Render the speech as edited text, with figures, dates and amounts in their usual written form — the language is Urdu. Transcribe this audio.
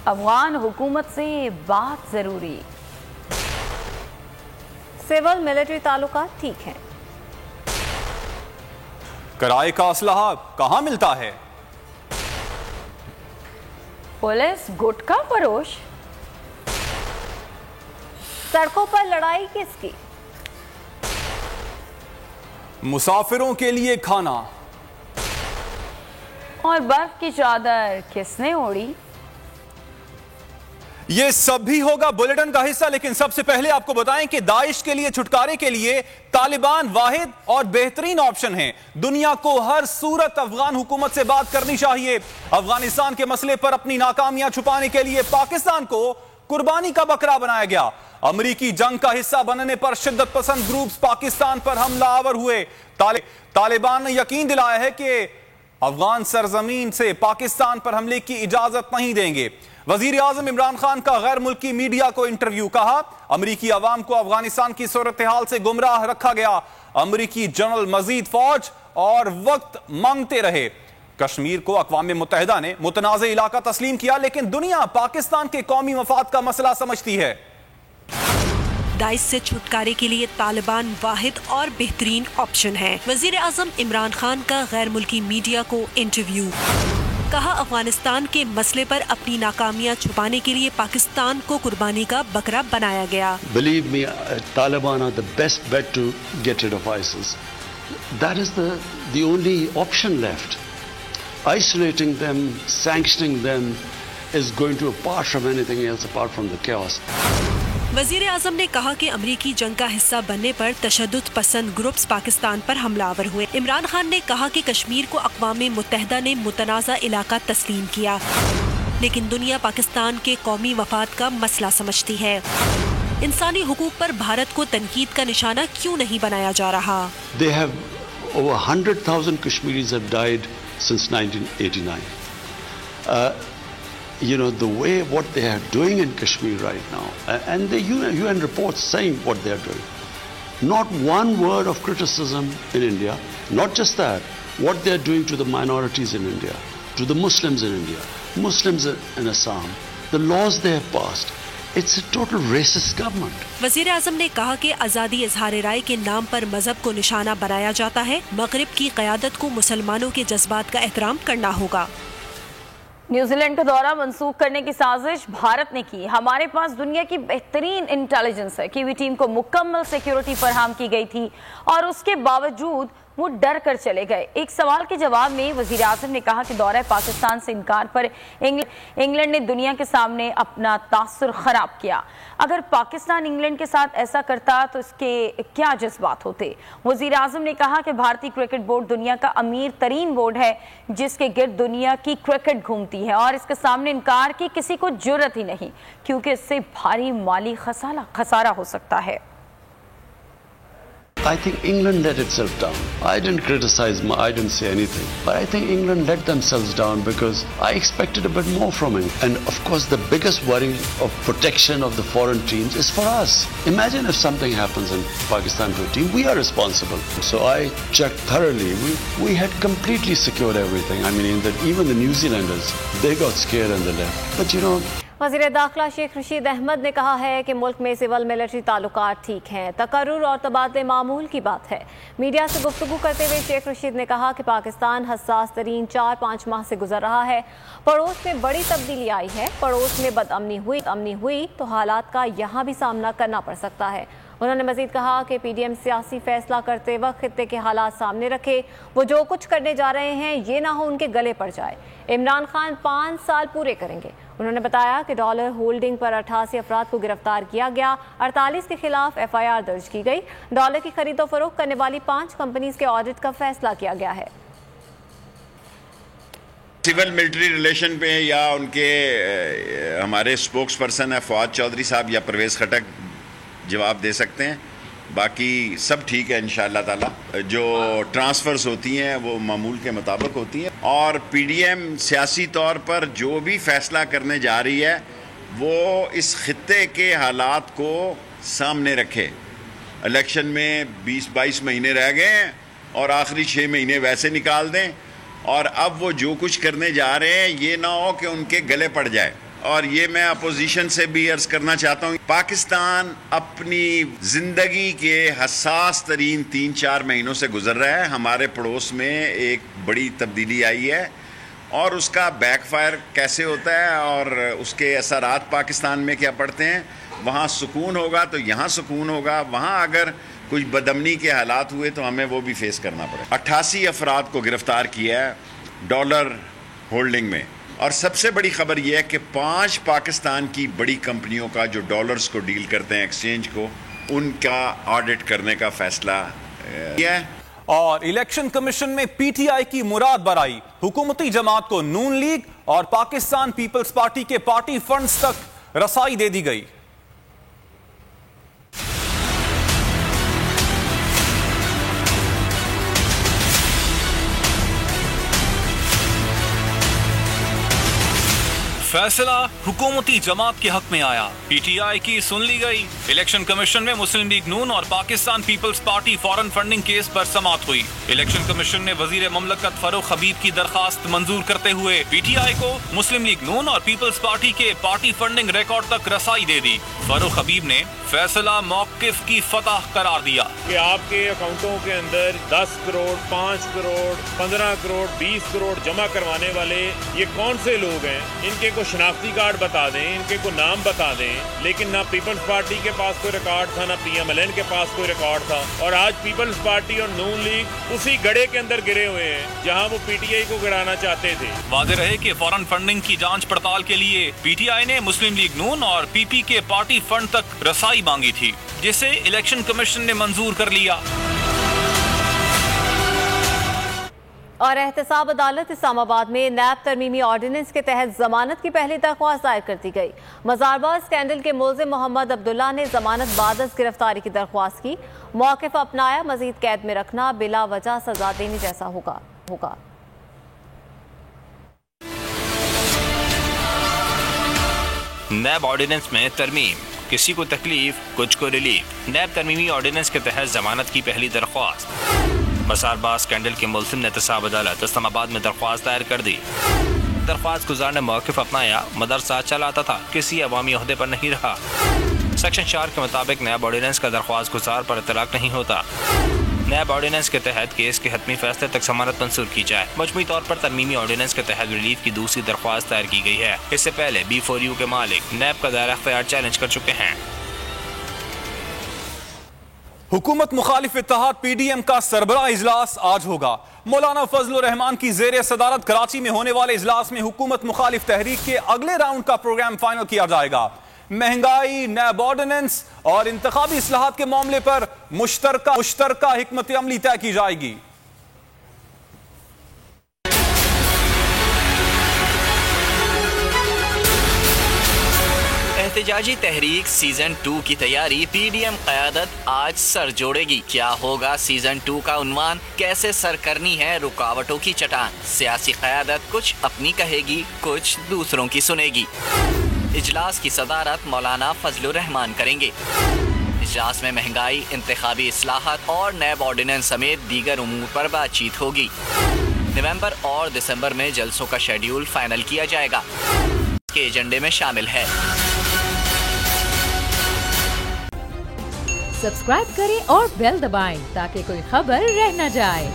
افغان حکومت سے بات ضروری۔ سول ملٹری تعلقات ٹھیک ہیں۔ کرائے کا اسلحہ کہاں ملتا ہے؟ پولیس گٹکا فروش۔ سڑکوں پر لڑائی کس کی؟ مسافروں کے لیے کھانا۔ اور برف کی چادر کس نے اوڑھی؟ یہ سب بھی ہوگا بلیٹن کا حصہ، لیکن سب سے پہلے آپ کو بتائیں کہ داعش کے لیے چھٹکارے کے لیے طالبان واحد اور بہترین آپشن ہیں۔ دنیا کو ہر صورت افغان حکومت سے بات کرنی چاہیے۔ افغانستان کے مسئلے پر اپنی ناکامیاں چھپانے کے لیے پاکستان کو قربانی کا بکرا بنایا گیا۔ امریکی جنگ کا حصہ بننے پر شدت پسند گروپس پاکستان پر حملہ آور ہوئے۔ طالبان نے یقین دلایا ہے کہ افغان سرزمین سے پاکستان پر حملے کی اجازت نہیں دیں گے۔ وزیر اعظم عمران خان کا غیر ملکی میڈیا کو انٹرویو، کہا امریکی عوام کو افغانستان کی صورتحال سے گمراہ رکھا گیا۔ امریکی جنرل مزید فوج اور وقت مانگتے رہے۔ کشمیر کو اقوام متحدہ نے متنازع علاقہ تسلیم کیا، لیکن دنیا پاکستان کے قومی مفاد کا مسئلہ سمجھتی ہے۔ داعش سے چھٹکارے کے لیے طالبان واحد اور بہترین آپشن ہے۔ وزیر اعظم عمران خان کا غیر ملکی میڈیا کو انٹرویو، کہا افغانستان کے مسئلے پر اپنی ناکامیاں چھپانے کے لیے پاکستان کو قربانی کا بکرا بنایا گیا۔ Believe me, Taliban are the best bet to get rid of ISIS. That is the only option left. Isolating them, sanctioning them is going to apart from anything else, apart from the chaos. وزیر اعظم نے کہا کہ امریکی جنگ کا حصہ بننے پر تشدد پسند گروپس پاکستان پر حملہ آور ہوئے۔ عمران خان نے کہا کہ کشمیر کو اقوام متحدہ نے متنازع علاقہ تسلیم کیا، لیکن دنیا پاکستان کے قومی مفاد کا مسئلہ سمجھتی ہے۔ انسانی حقوق پر بھارت کو تنقید کا نشانہ کیوں نہیں بنایا جا رہا؟ They have over 100,000 Kashmiris have died since 1989. The way what they are doing in Kashmir right now, and the UN reports saying what they are doing. Not one word of criticism in India. Not just that, what they are doing to the minorities in India, to the Muslims in India, Muslims in Assam, the laws they have passed. It's a total racist government. وزیر اعظم نے کہا کہ آزادی اظہار رائے کے نام پر مذہب کو نشانہ بنایا جاتا ہے۔ مغرب کی قیادت کو مسلمانوں کے جذبات کا احترام کرنا ہوگا۔ نیوزی لینڈ کا دورہ منسوخ کرنے کی سازش بھارت نے کی۔ ہمارے پاس دنیا کی بہترین انٹیلیجنس ہے۔ کیوی ٹیم کو مکمل سیکیورٹی فراہم کی گئی تھی اور اس کے باوجود وہ ڈر کر چلے گئے۔ ایک سوال کے جواب میں وزیر اعظم نے کہا کہ دورہ پاکستان سے انکار پر انگلینڈ نے دنیا کے سامنے اپنا تاثر خراب کیا۔ اگر پاکستان انگلینڈ کے ساتھ ایسا کرتا تو اس کے کیا جذبات ہوتے؟ وزیر اعظم نے کہا کہ بھارتی کرکٹ بورڈ دنیا کا امیر ترین بورڈ ہے جس کے گرد دنیا کی کرکٹ گھومتی ہے، اور اس کے سامنے انکار کی کسی کو جرأت ہی نہیں، کیونکہ اس سے بھاری مالی خسارہ ہو سکتا ہے۔ I think England let itself down. I didn't criticize, I didn't say anything. But I think England let themselves down because I expected a bit more from it. And of course the biggest worry of protection of the foreign teams is for us. Imagine if something happens in Pakistan to a team, we are responsible. So I checked thoroughly. We had completely secured everything. I mean, even the New Zealanders, they got scared and they left. But وزیر داخلہ شیخ رشید احمد نے کہا ہے کہ ملک میں سول ملٹری تعلقات ٹھیک ہیں، تقرر اور تبادلے معمول کی بات ہے۔ میڈیا سے گفتگو کرتے ہوئے شیخ رشید نے کہا کہ پاکستان حساس ترین 4-5 ماہ سے گزر رہا ہے۔ پڑوس میں بڑی تبدیلی آئی ہے، پڑوس میں بدامنی ہوئی تو حالات کا یہاں بھی سامنا کرنا پڑ سکتا ہے۔ انہوں نے مزید کہا کہ پی ڈی ایم سیاسی فیصلہ کرتے وقت خطے کے حالات سامنے رکھے، وہ جو کچھ کرنے جا رہے ہیں یہ نہ ہو ان کے گلے پڑ جائے۔ عمران خان 5 سال پورے کریں گے۔ انہوں نے بتایا کہ ڈالر ہولڈنگ پر 88 افراد کو گرفتار کیا گیا، 48 کے خلاف ایف آئی آر درج کی گئی۔ ڈالر کی خرید و فروخت کرنے والی 5 کمپنیز کے آڈٹ کا فیصلہ کیا گیا ہے۔ سول ملٹری ریلیشن پہ یا ان کے ہمارے اسپوکس پرسن ہے فواد چودھری صاحب یا پرویز خٹک جواب دے سکتے ہیں، باقی سب ٹھیک ہے انشاءاللہ تعالی۔ جو ٹرانسفرز ہوتی ہیں وہ معمول کے مطابق ہوتی ہیں، اور پی ڈی ایم سیاسی طور پر جو بھی فیصلہ کرنے جا رہی ہے وہ اس خطے کے حالات کو سامنے رکھے۔ الیکشن میں 20-22 مہینے رہ گئے ہیں اور آخری 6 مہینے ویسے نکال دیں، اور اب وہ جو کچھ کرنے جا رہے ہیں یہ نہ ہو کہ ان کے گلے پڑ جائے اور یہ میں اپوزیشن سے بھی عرض کرنا چاہتا ہوں، پاکستان اپنی زندگی کے حساس ترین 3-4 مہینوں سے گزر رہا ہے. ہمارے پڑوس میں ایک بڑی تبدیلی آئی ہے اور اس کا بیک فائر کیسے ہوتا ہے اور اس کے اثرات پاکستان میں کیا پڑتے ہیں. وہاں سکون ہوگا تو یہاں سکون ہوگا، وہاں اگر کچھ بدامنی کے حالات ہوئے تو ہمیں وہ بھی فیس کرنا پڑے. 88 افراد کو گرفتار کیا ہے ڈالر ہولڈنگ میں، اور سب سے بڑی خبر یہ ہے کہ 5 پاکستان کی بڑی کمپنیوں کا جو ڈالرز کو ڈیل کرتے ہیں ایکسچینج کو، ان کا آڈٹ کرنے کا فیصلہ کیا ہے. اور الیکشن کمیشن میں پی ٹی آئی کی مراد برائی، حکومتی جماعت کو نون لیگ اور پاکستان پیپلز پارٹی کے پارٹی فنڈز تک رسائی دے دی گئی. فیصلہ حکومتی جماعت کے حق میں آیا، پی ٹی آئی کی سن لی گئی. الیکشن کمیشن میں مسلم لیگ نون اور Pakistan Peoples Party foreign funding case پر سماعت ہوئی. الیکشن کمیشن نے وزیر مملکت فاروق حبیب کی درخواست منظور کرتے ہوئے پی ٹی آئی کو مسلم لیگ نون اور پیپلز پارٹی کے پارٹی فنڈنگ ریکارڈ تک رسائی دے دی. فاروق حبیب نے فیصلہ موقف کی فتح قرار دیا کہ آپ کے اکاؤنٹوں کے اندر 10 کروڑ 5 کروڑ 15 کروڑ 20 کروڑ جمع کروانے والے یہ کون سے لوگ ہیں، ان کے کو شناختی کارڈ بتا دیں، ان کے کو نام بتا دیں. لیکن نہ پیپلز پارٹی کے پاس کوئی ریکارڈ تھا، نہ پی ایم ایل این کے پاس کوئی ریکارڈ تھا. اور آج پیپلز پارٹی اور نون لیگ اسی گڑھے کے اندر گرے ہوئے ہیں جہاں وہ پی ٹی آئی کو گرانا چاہتے تھے. واضح رہے کہ فارن فنڈنگ کی جانچ پڑتال کے لیے پی ٹی آئی نے مسلم لیگ نون اور پی پی کے پارٹی فنڈ تک رسائی مانگی تھی، جسے الیکشن کمیشن نے منظور کر لیا. اور احتساب عدالت اسلام آباد میں نیب ترمیمی آرڈیننس کے تحت ضمانت کی پہلی درخواست دائر کر دی گئی. مزارباز اسکینڈل کے ملزم محمد عبداللہ نے ضمانت بعد از گرفتاری کی درخواست کی. موقف اپنایا، مزید قید میں رکھنا بلا وجہ سزا دینے جیسا ہوگا. نیب آرڈیننس میں ترمیم، کسی کو تکلیف کچھ کو ریلیف. نیب ترمیمی آرڈیننس کے تحت ضمانت کی پہلی درخواست. مسارباز اسکینڈل کے ملزم نے احتساب عدالت اسلام آباد میں درخواست دائر کر دی. درخواست گزار نے موقف اپنایا، مدرسہ چلاتا تھا، کسی عوامی عہدے پر نہیں رہا. سیکشن 4 کے مطابق نیب آرڈیننس کا درخواست گزار پر اطلاق نہیں ہوتا. نیب آرڈیننس کے تحت کیس کے حتمی فیصلے تک ضمانت منظور کی جائے. مجموعی طور پر ترمیمی آرڈیننس کے تحت ریلیف کی دوسری درخواست دائر کی گئی ہے. اس سے پہلے B4U کے مالک نیب کا دائرہ اختیار چیلنج کر چکے ہیں. حکومت مخالف اتحاد پی ڈی ایم کا سربراہ اجلاس آج ہوگا. مولانا فضل الرحمان کی زیر صدارت کراچی میں ہونے والے اجلاس میں حکومت مخالف تحریک کے اگلے راؤنڈ کا پروگرام فائنل کیا جائے گا. مہنگائی، نیب آرڈیننس اور انتخابی اصلاحات کے معاملے پر مشترکہ حکمت عملی طے کی جائے گی. احتجاجی تحریک سیزن 2 کی تیاری پی ڈی ایم قیادت آج سر جوڑے گی. کیا ہوگا سیزن 2 کا عنوان؟ کیسے سر کرنی ہے رکاوٹوں کی چٹان. سیاسی قیادت کچھ اپنی کہے گی، کچھ دوسروں کی سنے گی. اجلاس کی صدارت مولانا فضل الرحمان کریں گے. اجلاس میں مہنگائی، انتخابی اصلاحات اور نیب آرڈیننس سمیت دیگر امور پر بات چیت ہوگی. نومبر اور دسمبر میں جلسوں کا شیڈیول فائنل کیا جائے گا. اس کے ایجنڈے میں شامل ہے سبسکرائب کریں اور بیل دبائیں تاکہ کوئی خبر رہ نہ جائے.